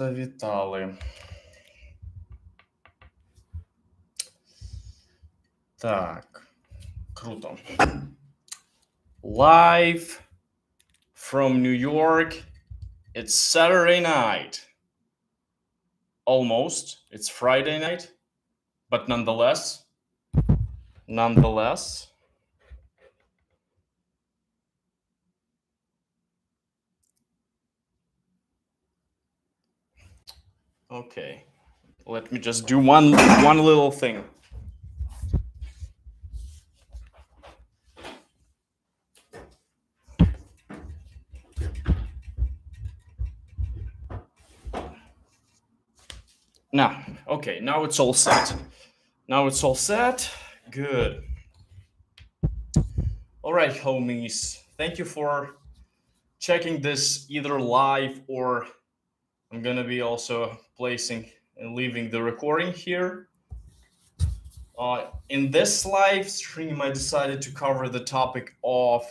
Завітали. Так, круто. Live from New York. It's Saturday night. Almost. It's Friday night, but nonetheless. Okay. Let me just do one little thing. Now, okay, now it's all set. Now it's all set. Good. All right, homies. Thank you for checking this either live or I'm gonna be also placing and leaving the recording here. In this live stream, I decided to cover the topic of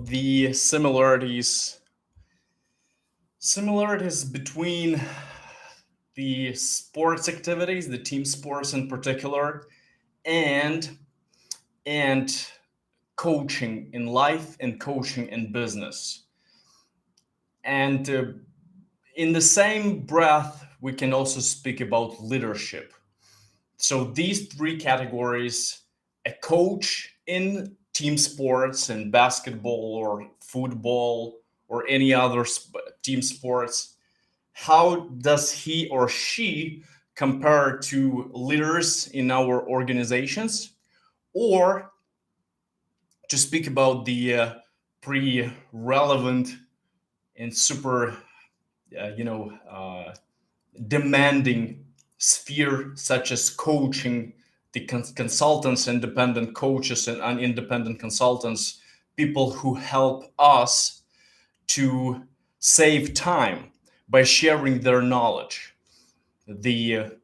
the similarities between the sports activities, the team sports in particular, and and coaching in life and coaching in business. And in the same breath, we can also speak about leadership. So these three categories, a coach in team sports and basketball or football or any other team sports, how does he or she compare to leaders in our organizations? Or to speak about the pre relevant and super, demanding sphere such as coaching, the consultants, independent coaches and independent consultants, people who help us to save time by sharing their knowledge. The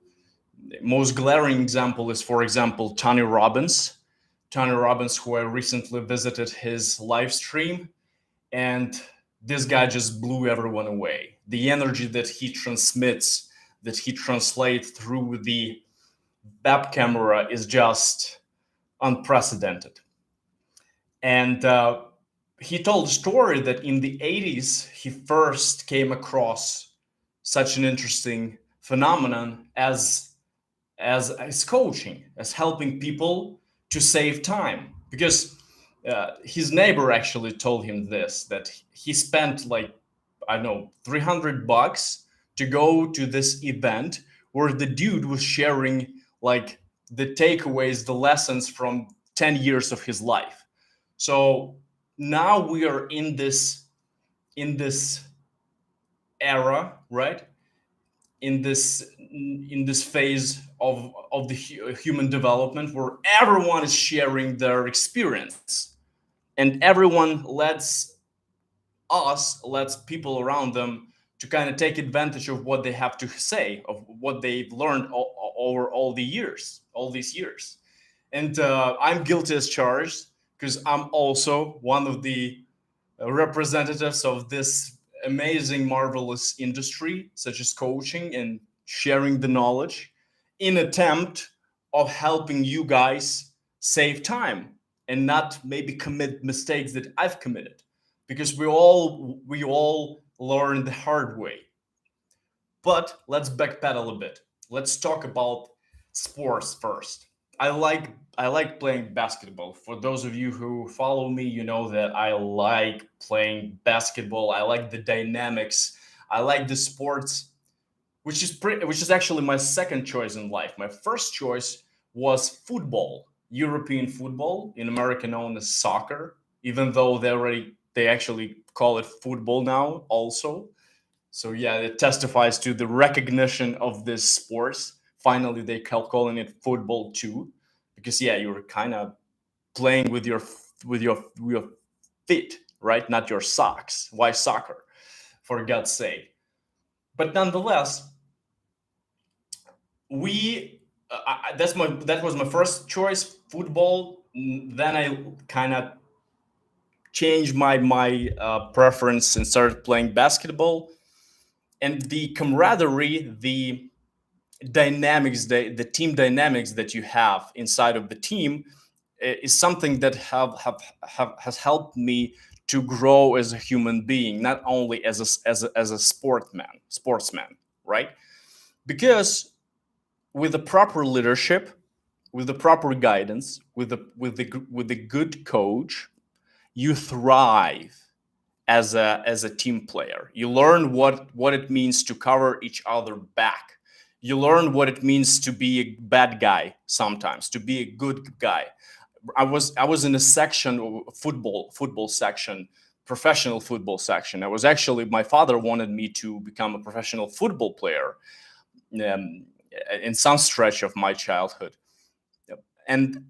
most glaring example is, for example, Tony Robbins. Tony Robbins, who I recently visited his live stream, and this guy just blew everyone away. The energy that he transmits, that he translates through the web camera is just unprecedented. And he told a story that in the 80s, he first came across such an interesting phenomenon as coaching, as helping people to save time. Because his neighbor actually told him this, that he spent like, I don't know, $300 to go to this event where the dude was sharing like the takeaways, the lessons from 10 years of his life. So now we are in this era, right? In this phase of the human development where everyone is sharing their experience and everyone lets people around them to kind of take advantage of what they have to say, of what they've learned over all these years. And I'm guilty as charged because I'm also one of the representatives of this amazing, marvelous industry, such as coaching and sharing the knowledge, in attempt of helping you guys save time and not maybe commit mistakes that I've committed, because we all learn the hard way. But let's backpedal a bit. Let's talk about sports first. I like playing basketball. For those of you who follow me, you know that I like playing basketball. I like the dynamics. I like the sports, which is actually my second choice in life. My first choice was football, European football, in America known as soccer, even though they actually call it football now also. So yeah, it testifies to the recognition of this sports. Finally, they calling it football too, because yeah, you're kind of playing with your feet, right? Not your socks. Why soccer? For God's sake. But nonetheless, we that was my first choice, football. Then I kind of changed my preference and started playing basketball. And the camaraderie, the team dynamics that you have inside of the team is something that has helped me to grow as a human being, not only as a sportsman, right? Because with the proper leadership, with the proper guidance, with the good coach, you thrive as a team player. You learn what it means to cover each other back. You learn what it means to be a bad guy sometimes, to be a good guy. I was in a section, football section, professional football section. I was actually, my father wanted me to become a professional football player, um, in some stretch of my childhood. And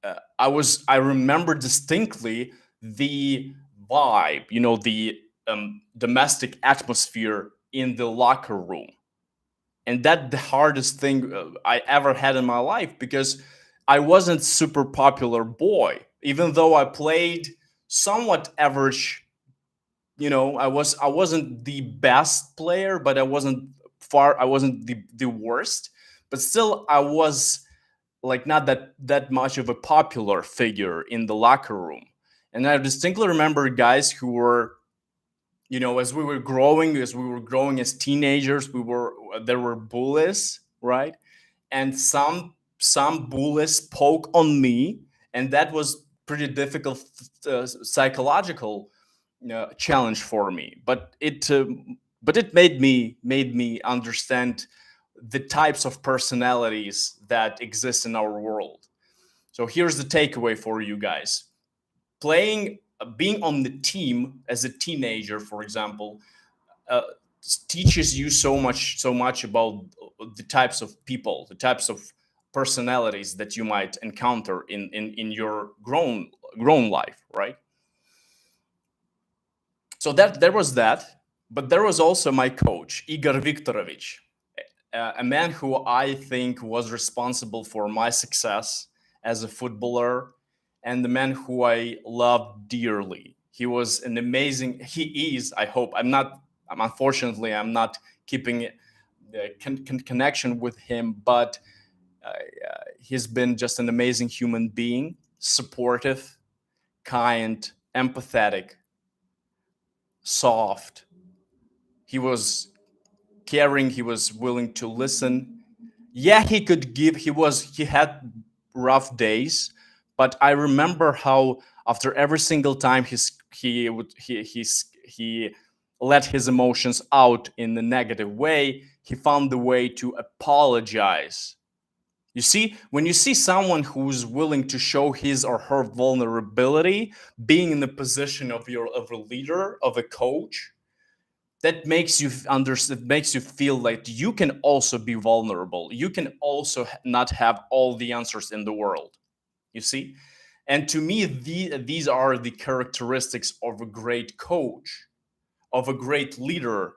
I remember distinctly the vibe, the domestic atmosphere in the locker room. And that the hardest thing I ever had in my life, because I wasn't super popular boy, even though I played somewhat average. I wasn't the best player, but I wasn't the worst, but still I was like not that much of a popular figure in the locker room. And I distinctly remember guys who were, as we were growing as teenagers, there were bullies, right? And some bullies poke on me, and that was pretty difficult, psychological challenge for me. But it made me understand the types of personalities that exist in our world. So here's the takeaway for you guys: being on the team as a teenager, for example, uh, teaches you so much about the types of people, the types of personalities that you might encounter in your grown life, right? So that there was that, but there was also my coach, Igor Viktorovich, a man who I think was responsible for my success as a footballer, and the man who I loved dearly. He was an amazing. He is. I hope I'm not. Unfortunately, I'm not keeping connection with him, but he's been just an amazing human being, supportive, kind, empathetic, soft. He was caring. He was willing to listen. Yeah, he had rough days, but I remember how after every single time he let his emotions out in a negative way, he found the way to apologize. You see, when you see someone who's willing to show his or her vulnerability, being in the position of a leader, of a coach, that makes you understand, makes you feel like you can also be vulnerable. You can also not have all the answers in the world. You see, and to me, these are the characteristics of a great coach, of a great leader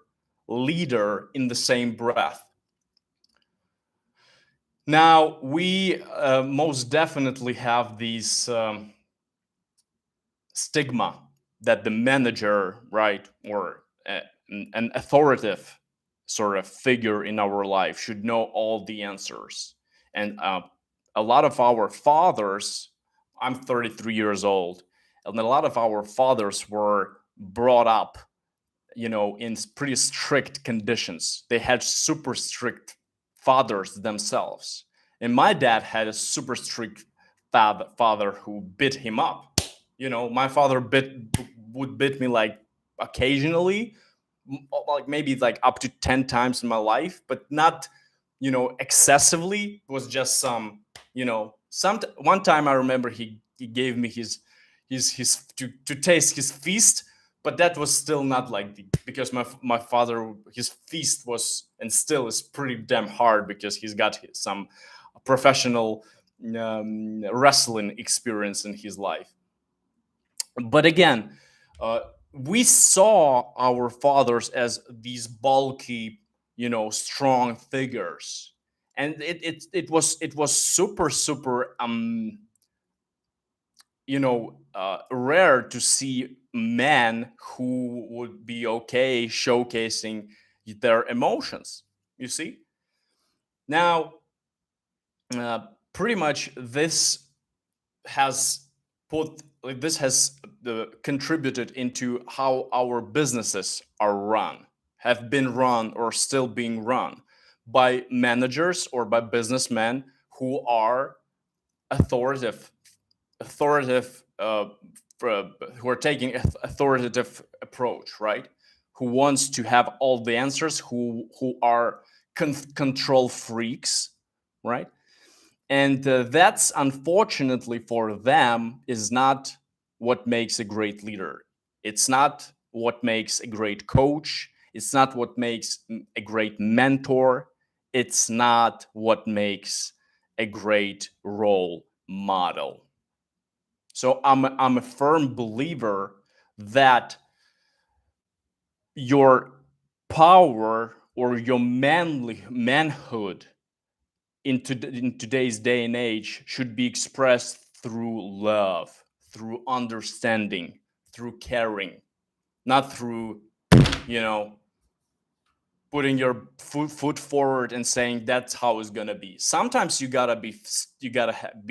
in the same breath. Now we most definitely have these stigma that the manager, right, or an authoritative sort of figure in our life should know all the answers. And a lot of our fathers, I'm 33 years old, and a lot of our fathers were brought up, in pretty strict conditions. They had super strict fathers themselves. And my dad had a super strict father who bit him up. My father would bit me like occasionally, like maybe like up to 10 times in my life, but not, excessively. It was just one time I remember he gave me his to taste his feast, but that was still not like because my father, his feast was and still is pretty damn hard because he's got some professional wrestling experience in his life. But again, uh, we saw our fathers as these bulky, strong figures, and it was super super rare to see men who would be okay showcasing their emotions. You see, now uh, pretty much has this has contributed into how our businesses are run, have been run, or still being run by managers or by businessmen who are authoritative authoritative who are taking authoritative approach, right? Who wants to have all the answers, who are control freaks, right? And that's, unfortunately for them, is not what makes a great leader. It's not what makes a great coach. It's not what makes a great mentor. It's not what makes a great role model. So I'm a firm believer that your power or your manhood in today's day and age should be expressed through love, through understanding, through caring, not through, you know, putting your foot forward and saying that's how it's gonna be. Sometimes you gotta be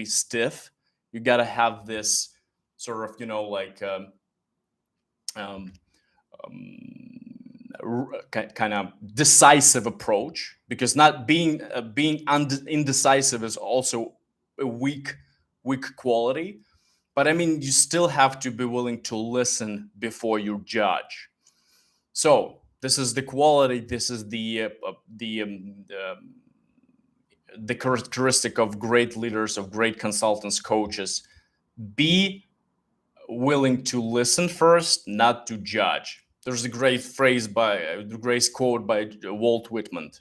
stiff. You gotta have this sort of, like um, kind of decisive approach, because not being indecisive is also a weak quality. But I mean, you still have to be willing to listen before you judge. So this is the quality. This is the characteristic of great leaders, of great consultants, coaches. Be willing to listen first, not to judge. There's a great phrase by a great quote by Walt Whitman: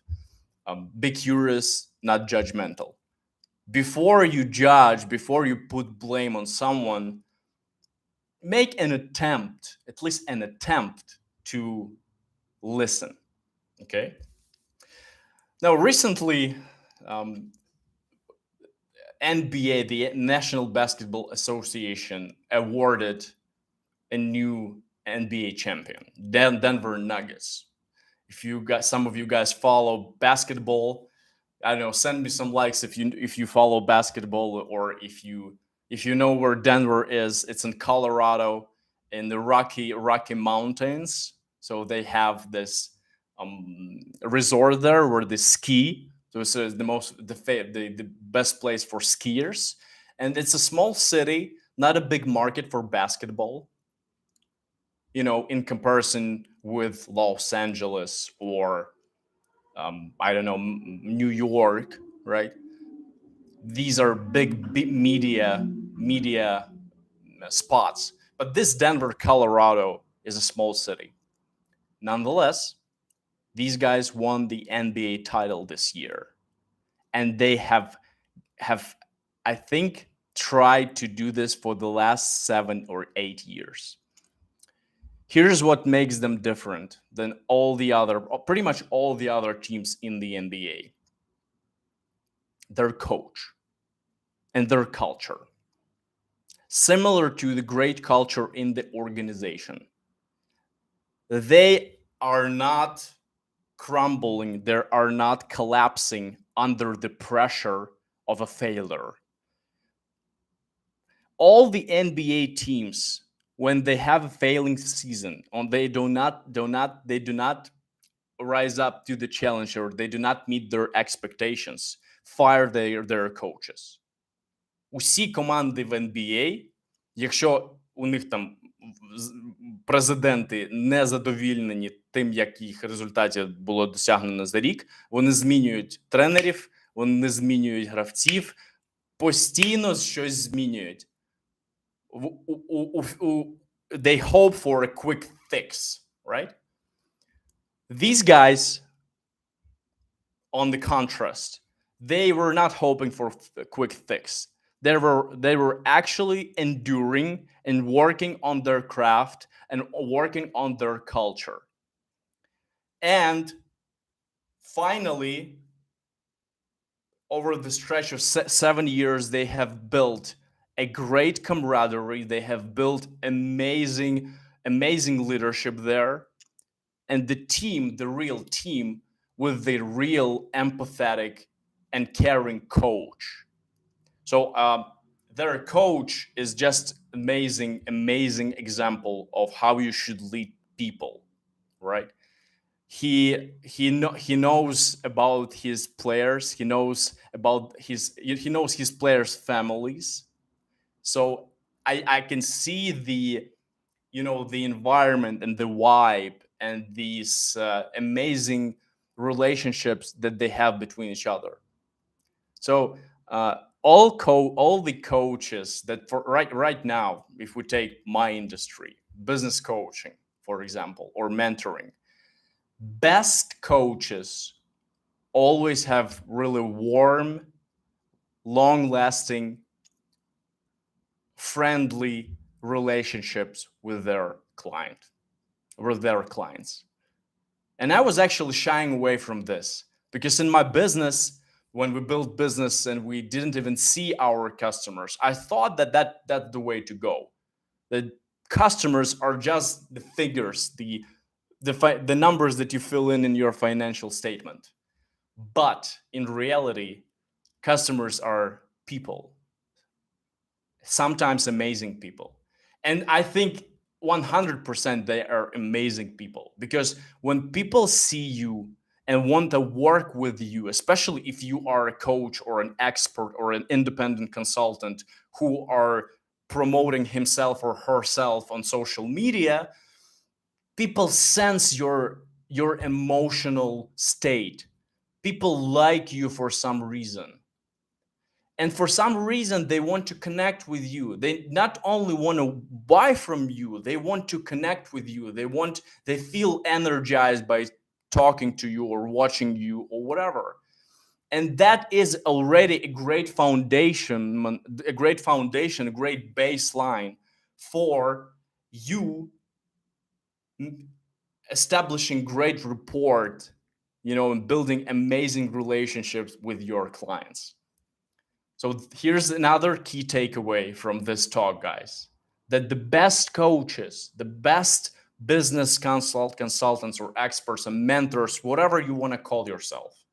"Be curious, not judgmental." Before you judge, before you put blame on someone, make an attempt, at least an attempt, to listen. Okay. Now, recently, um, NBA, the National Basketball Association, awarded a new NBA champion, Denver Nuggets. If you guys, some of you guys follow basketball, I don't know, send me some likes if you follow basketball, or if you know where Denver is. It's in Colorado, in the Rocky Mountains. So they have this resort there where they ski. So it's the best place for skiers, and it's a small city, not a big market for basketball. In comparison with Los Angeles or I don't know, New York, right? These are big media spots. But this Denver, Colorado, is a small city. Nonetheless, these guys won the NBA title this year, and they have I think tried to do this for the last 7 or 8 years. Here's what makes them different than pretty much all the other teams in the NBA: their coach and their culture. Similar to the great culture in the organization, they are not crumbling, they are not collapsing under the pressure of a failure. All the NBA teams, when they have a failing season, they do not rise up to the challenge, or they do not meet their expectations, fire their coaches. Усі команди в NBA, якщо у них там президенти не задовільнені тим, як їх результатів було досягнено за рік, вони змінюють тренерів, вони змінюють гравців, постійно щось змінюють. They hope for a quick fix, right? These guys, on the contrast, they were not hoping for a quick fix. They were actually enduring and working on their craft and working on their culture. And finally, over the stretch of 7 years, they have built a great camaraderie. They have built amazing leadership there. And the team, the real team, with the real empathetic and caring coach. So their coach is just amazing example of how you should lead people, right? He knows about his players. He knows his players' families. So I can see the environment and the vibe and these amazing relationships that they have between each other. So all the coaches that for right now, if we take my industry, business coaching, for example, or mentoring, best coaches always have really warm, long-lasting, friendly relationships with their clients. And I was actually shying away from this because in my business, when we built business and we didn't even see our customers, I thought that's the way to go. The customers are just the figures, the numbers that you fill in your financial statement. But in reality, customers are people, sometimes amazing people. And I think 100% they are amazing people, because when people see you and want to work with you, especially if you are a coach or an expert or an independent consultant who are promoting himself or herself on social media, people sense your emotional state. People like you for some reason, and for some reason they want to connect with you. They not only want to buy from you, they want to connect with you. They feel energized by talking to you or watching you or whatever. And that is already a great baseline for you establishing great rapport, and building amazing relationships with your clients. So here's another key takeaway from this talk, guys, that the best coaches, the best business consultants or experts and mentors, whatever you want to call yourself,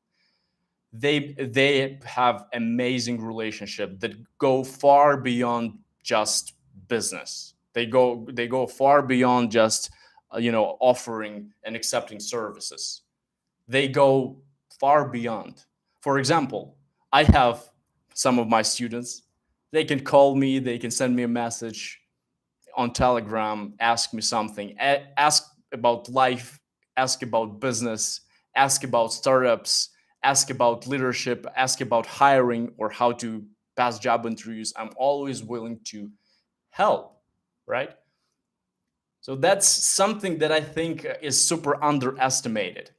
they have amazing relationships that go far beyond just business. They go far beyond just offering and accepting services. They go far beyond. For example, I have some of my students. They can call me, they can send me a message on Telegram, ask me something, ask about life, ask about business, ask about startups, ask about leadership, ask about hiring or how to pass job interviews. I'm always willing to help, right? So that's something that I think is super underestimated.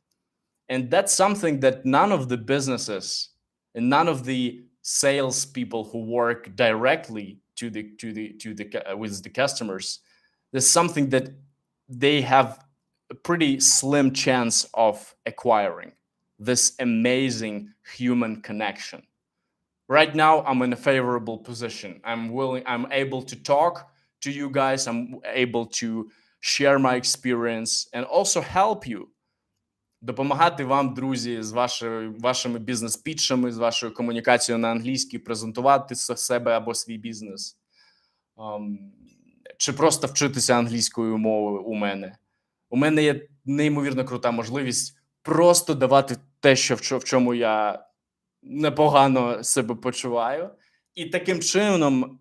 And that's something that none of the businesses and none of the salespeople who work directly with the customers, there's something that they have a pretty slim chance of acquiring, this amazing human connection. Right now, I'm in a favorable position. I'm able to talk to you guys. I'm able to share my experience and also help you. Допомагати вам, друзі, з вашими бізнес-пітчами, з вашою комунікацією на англійській, презентувати себе або свій бізнес. Чи просто вчитися англійською мовою у мене. У мене є неймовірно крута можливість просто давати те, в чому я непогано себе почуваю, і таким чином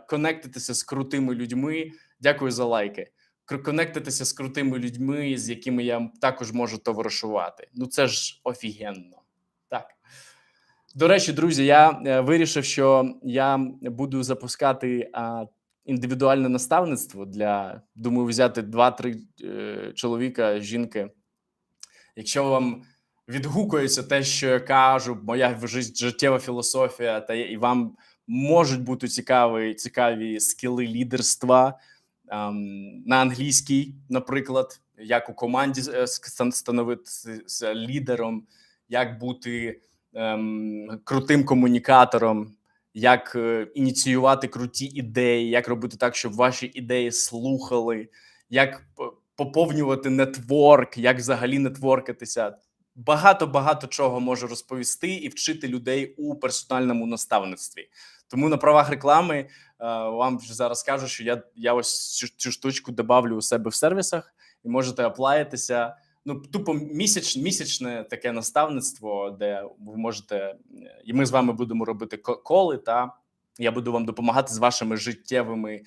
конектитися з крутими людьми. Дякую за лайки. Конектитися з крутими людьми, з якими я також можу товаришувати. Ну це ж офігенно. Так. До речі, друзі, я вирішив, що я буду запускати індивідуальне наставництво думаю, взяти 2-3 чоловіка, жінки. Якщо вам відгукується те, що я кажу, моя життєва філософія, і вам можуть бути цікаві скіли лідерства на англійській, наприклад, як у команді становитися лідером, як бути крутим комунікатором, як ініціювати круті ідеї, як робити так, щоб ваші ідеї слухали, як поповнювати нетворк, як взагалі нетворкатися. Багато чого можу розповісти і вчити людей у персональному наставництві. Тому на правах реклами вам вже зараз кажу, що я ось цю штучку добавлю у себе в сервісах, і можете аплаїтися. Ну, тупо місячне таке наставництво, де ви можете, і ми з вами будемо робити коли, та я буду вам допомагати з вашими життєвими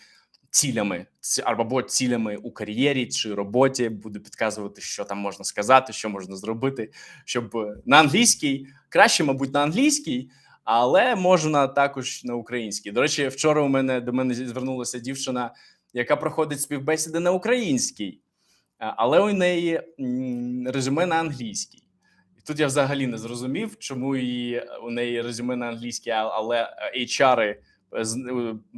цілями, або цілями у кар'єрі чи роботі. Буду підказувати, що там можна сказати, що можна зробити, щоб на англійській, краще, мабуть, на англійській, але можна також на українській. До речі, вчора до мене звернулася дівчина, яка проходить співбесіди на українській, але у неї резюме на англійській. І тут я взагалі не зрозумів, чому у неї резюме на англійській, але HR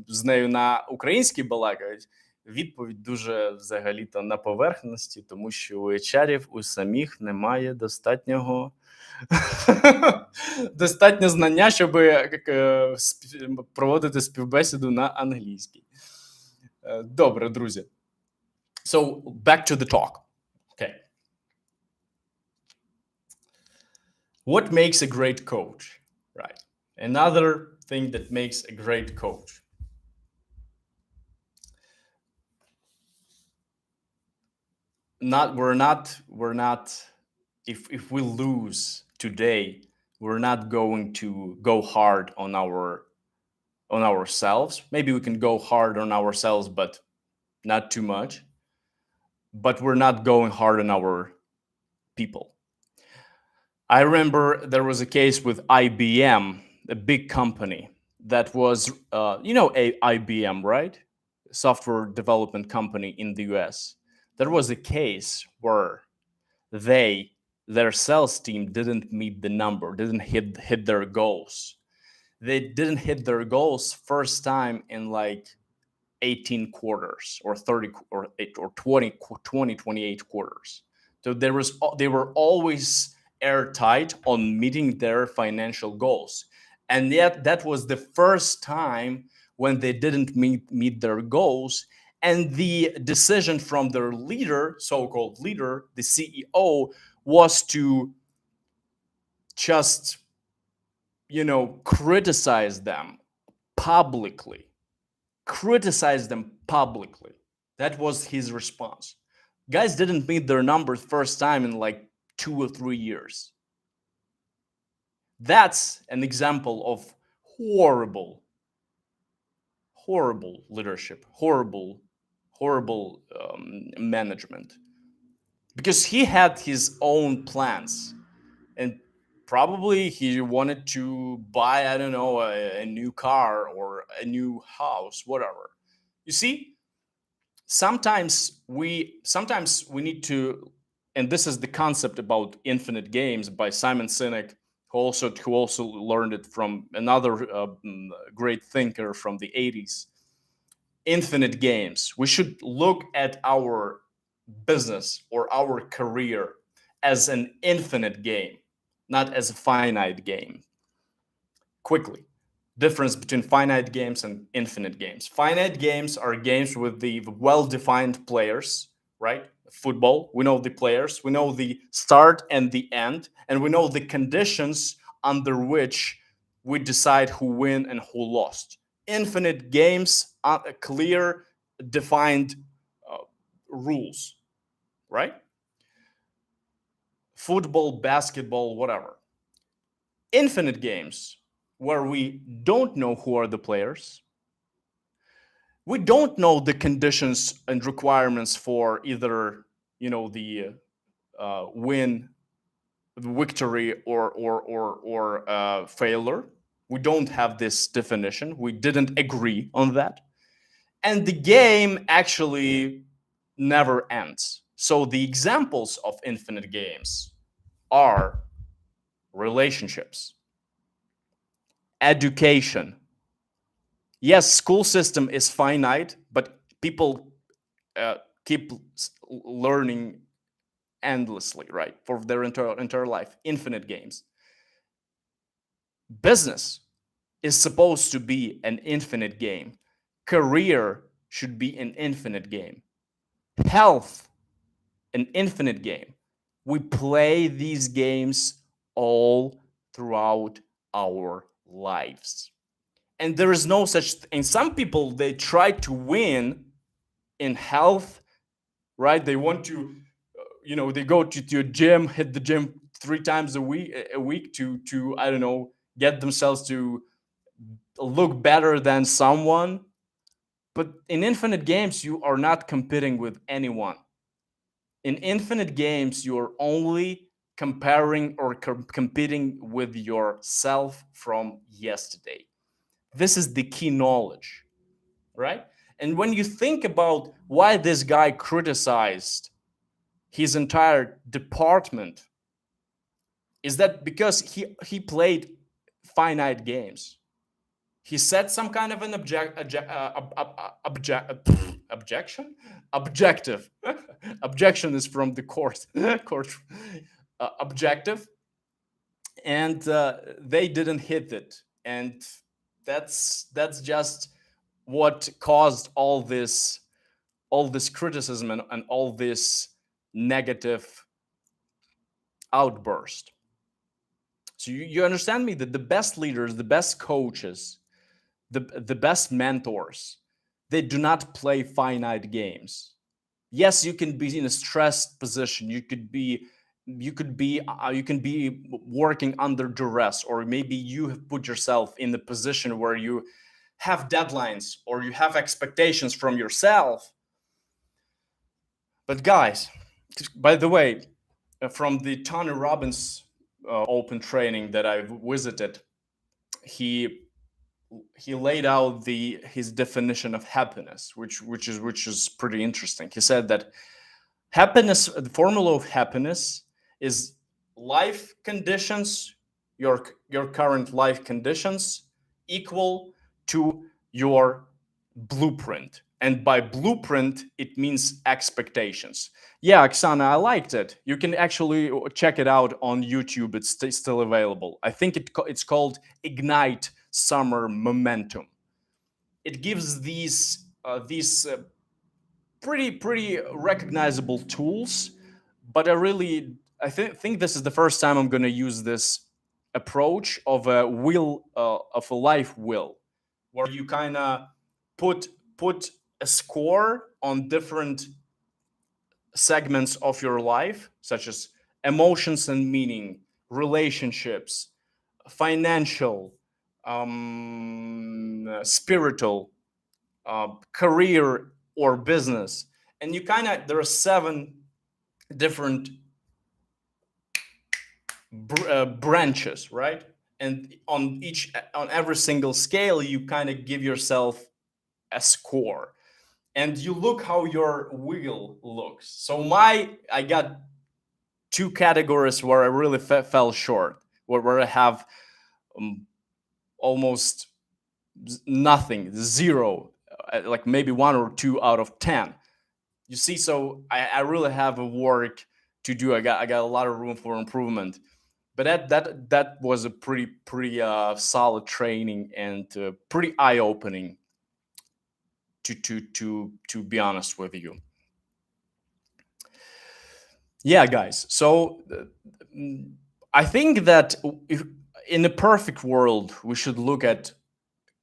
з нею на українській балакають. Відповідь дуже взагалі-то на поверхності, тому що у HR у самих немає достатньо знання, щоб проводити співбесіду на англійській. Добре, друзі. So, back to the talk. Okay. What makes a great coach? Right. Another thing that makes a great coach. We're not if we lose today, we're not going to go hard on ourselves. Maybe we can go hard on ourselves, but not too much. But we're not going hard on our people. I remember there was a case with IBM, a big company that was, IBM, right? Software development company in the US. There was a case where their sales team didn't meet the number, didn't hit their goals. They didn't hit their goals first time in like 18 quarters or 30 or 28 quarters. So they were always airtight on meeting their financial goals. And yet that was the first time when they didn't meet their goals. And the decision from their leader, so-called leader, the CEO, was to just, criticize them publicly. That was his response. Guys didn't meet their numbers first time in like 2 or 3 years. That's an example of horrible leadership, horrible management. Because he had his own plans, and probably he wanted to buy, I don't know, a new car or a new house, whatever. You see, sometimes we need to, and this is the concept about infinite games by Simon Sinek, who also learned it from another great thinker from the 80s. Infinite games. We should look at our business or our career as an infinite game, not as a finite game. Quickly, difference between finite games and infinite games. Finite games are games with the well-defined players, right? Football, we know the players, we know the start and the end, and we know the conditions under which we decide who win and who lost. Infinite games are clear, defined rules, right? Football, basketball, whatever. Infinite games where we don't know who are the players. We don't know the conditions and requirements for either, the win, victory, or failure. We don't have this definition. We didn't agree on that. And the game actually never ends. So the examples of infinite games are relationships, education. Yes, school system is finite, but people keep learning endlessly, right? For their entire life. Infinite games. Business. is supposed to be an infinite game. Career should be an infinite game. Health, an infinite game. We play these games all throughout our lives. And there is no such and some people they try to win in health, right? They want to they go to a gym, hit the gym 3 times a week to I don't know, get themselves to look better than someone. But in infinite games, you are not competing with anyone. In infinite games, you're only comparing or competing with yourself from yesterday. This is the key knowledge, right? And when you think about why this guy criticized his entire department, is that because he played finite games. He set some kind of an objection. Objective. Objection is from the court. Court objective, and they didn't hit it, and that's just what caused all this criticism and all this negative outburst. So you understand me that the best leaders, the best coaches, the best mentors, they do not play finite games. Yes, you can be in a stressed position. You can be working under duress, or maybe you have put yourself in the position where you have deadlines or you have expectations from yourself. But guys, by the way, from the Tony Robbins open training that I've visited, he he laid out the his definition of happiness, which is pretty interesting. He said that happiness, the formula of happiness, is life conditions, your current life conditions, equal to your blueprint. And by blueprint, it means expectations. Yeah, Oksana, I liked it. You can actually check it out on YouTube. It's still available. I think it's called Ignite Summer Momentum. It gives these pretty recognizable tools, but I think this is the first time I'm going to use this approach of a life will, where you kind of put put a score on different segments of your life, such as emotions and meaning, relationships, financial, spiritual, career or business. And you kind of there are 7 different branches, right? And on every single scale, you kind of give yourself a score, and you look how your wheel looks. So I got 2 categories where I really fell short, where I have almost nothing, zero, like maybe 1 or 2 out of 10. You see, so I really have a work to do. I got a lot of room for improvement. But that was a pretty solid training, and pretty eye opening, to be honest with you. Yeah, guys. So I think that if, in a perfect world, we should look at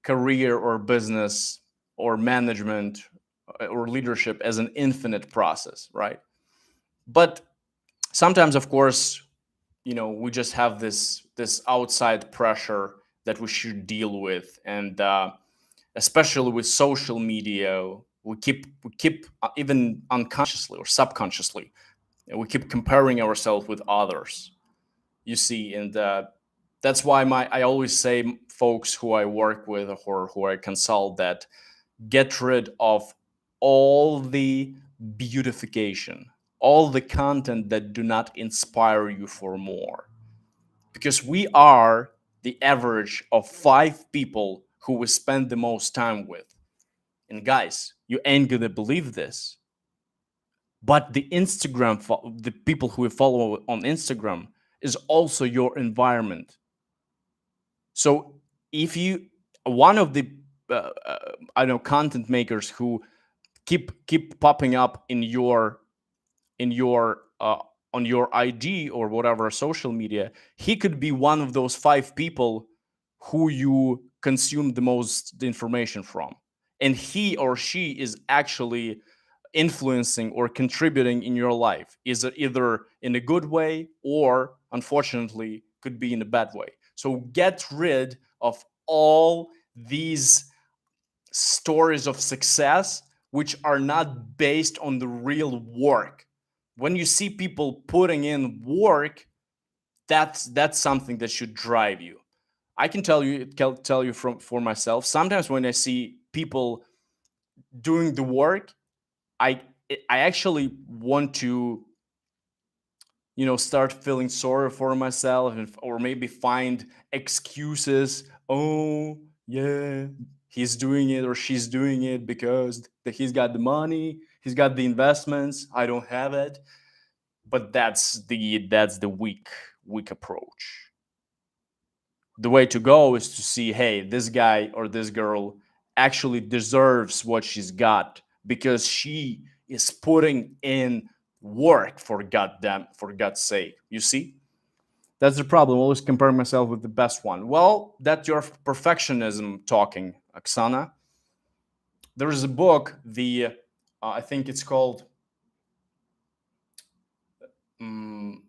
career or business or management or leadership as an infinite process, right? But sometimes, of course, we just have this outside pressure that we should deal with, and especially with social media, we keep even unconsciously or subconsciously, we keep comparing ourselves with others. You see, and that's why I always say, folks who I work with or who I consult, that get rid of all the beautification, all the content that do not inspire you for more, because we are the average of 5 people who we spend the most time with. And guys, you ain't gonna believe this, but the people who we follow on Instagram is also your environment. So If you one of the I don't know, content makers who keep popping up in your on your IG or whatever social media, he could be one of those 5 people who you consume the most information from, and he or she is actually influencing or contributing in your life, is it either in a good way or unfortunately could be in a bad way. So get rid of all these stories of success which are not based on the real work. When you see people putting in work, that's something that should drive you. I can tell you from for myself. Sometimes when I see people doing the work, I I actually want to, start feeling sorry for myself, or maybe find excuses. Oh, yeah, he's doing it or she's doing it because he's got the money, he's got the investments, I don't have it. But that's the weak approach. The way to go is to see, hey, this guy or this girl actually deserves what she's got because she is putting in work, for God's sake. You see? That's the problem. Always compare myself with the best one. Well, that's your perfectionism talking, Oksana. There is a book, I think it's called м,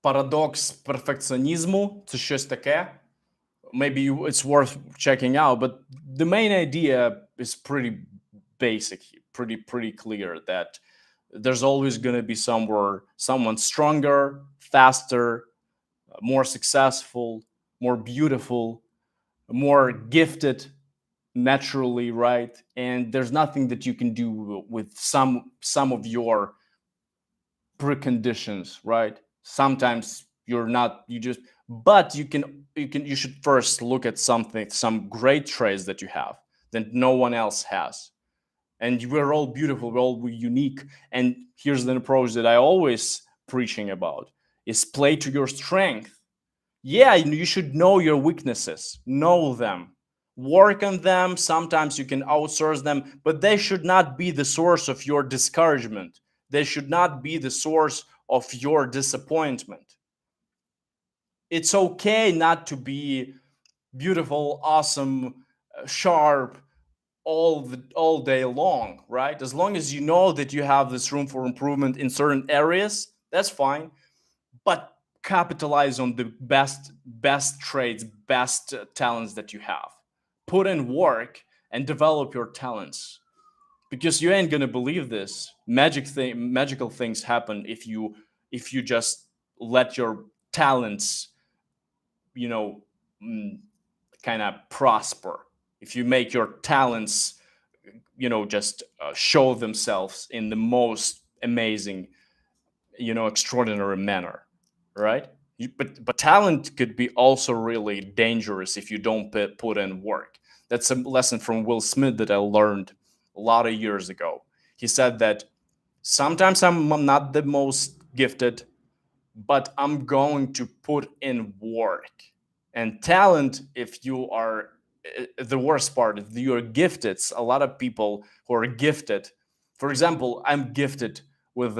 Paradox Perfeccionismu. Це щось таке. Maybe it's worth checking out. But the main idea is pretty basic, pretty clear that there's always going to be someone stronger, faster, more successful, more beautiful, more gifted naturally, right? And there's nothing that you can do with some of your preconditions, right? Sometimes you're not you just but you should first look at some great traits that you have that no one else has. And we're all beautiful, we're all unique. And here's the approach that I always preaching about is play to your strength. Yeah, you should know your weaknesses, know them, work on them. Sometimes you can outsource them, but they should not be the source of your discouragement. They should not be the source of your disappointment. It's okay not to be beautiful, awesome, sharp all day long, right? As long as you know that you have this room for improvement in certain areas, that's fine. But capitalize on the best traits, best talents that you have. Put in work and develop your talents, because you ain't gonna believe this. Magical things happen if you just let your talents, you know, mm, kind of prosper. If you make your talents, just show themselves in the most amazing, extraordinary manner, right? But talent could be also really dangerous if you don't put in work. That's a lesson from Will Smith that I learned a lot of years ago. He said that sometimes I'm not the most gifted, but I'm going to put in work. And talent, if you are the worst part, if you're gifted, a lot of people who are gifted, for example, I'm gifted with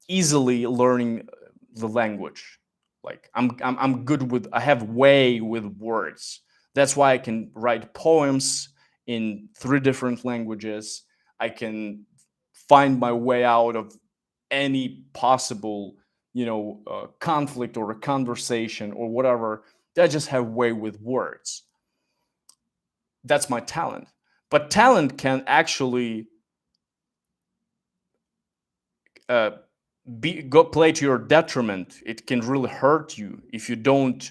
easily learning the language. Like I'm good with, I have way with words. That's why I can write poems in 3 different languages. I can find my way out of any possible, conflict or a conversation or whatever. I just have way with words. That's my talent. But talent can actually uh, go play to your detriment. It can really hurt you if you don't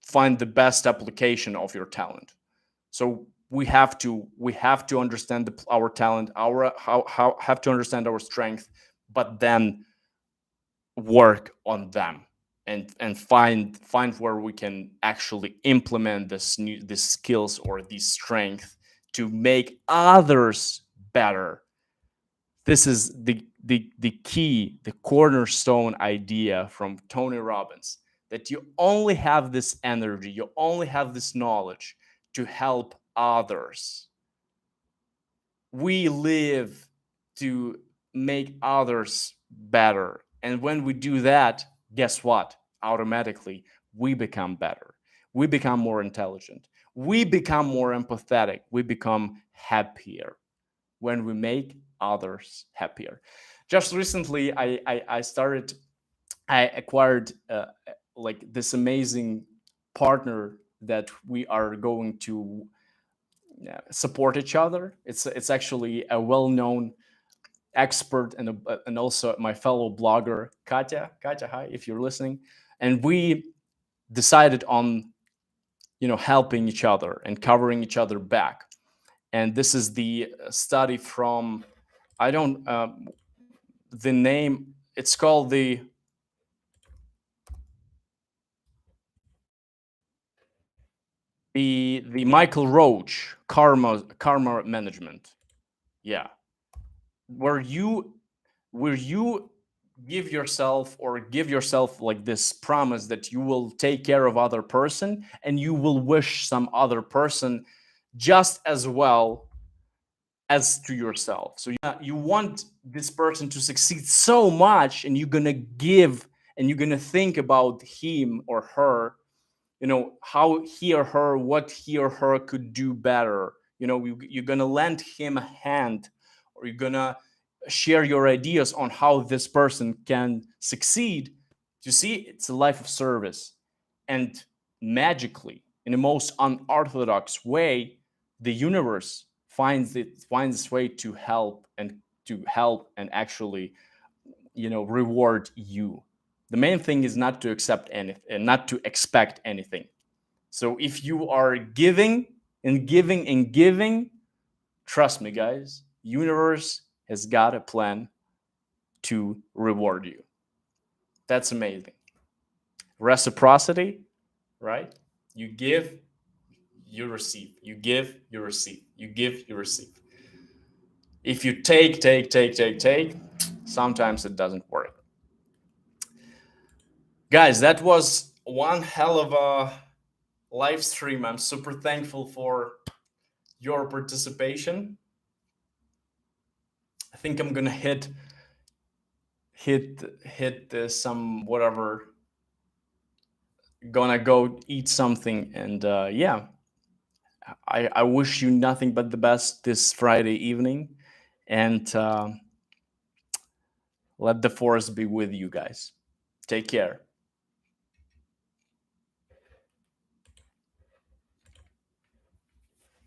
find the best application of your talent. So we have to understand our talent, our how have to understand our strength, but then work on them, and find where we can actually implement these skills or these strength to make others better. This is the key, the cornerstone idea from Tony Robbins. that you only have this energy, you only have this knowledge to help others. We live to make others better. And when we do that, guess what? Automatically, we become better. We become more intelligent. We become more empathetic. We become happier when we make others happier. Just recently, I started, I acquired like this amazing partner that we are going to support each other. It's actually a well-known expert and also my fellow blogger Katya. Katya, hi, if you're listening. And we decided on helping each other and covering each other back. And this is the study from I don't the name. It's called the Michael Roach karma management. Yeah, where you give yourself like this promise that you will take care of other person and you will wish some other person just as well as to yourself. So you want this person to succeed so much, and you're gonna give and you're gonna think about him or her, how he or her, what he or her could do better. You're gonna lend him a hand, or you're gonna share your ideas on how this person can succeed. You see, it's a life of service. And magically, in the most unorthodox way, the universe finds its way to help and actually reward you. The main thing is not to accept anything and not to expect anything. So if you are giving and giving and giving, trust me, guys, universe has got a plan to reward you. That's amazing. Reciprocity, right? You give, you receive. You give, you receive. You give, you receive. If you take, sometimes it doesn't work. Guys, that was one hell of a live stream. I'm super thankful for your participation. I think I'm gonna hit some whatever. Gonna go eat something, and yeah, I wish you nothing but the best this Friday evening, and let the force be with you guys. Take care.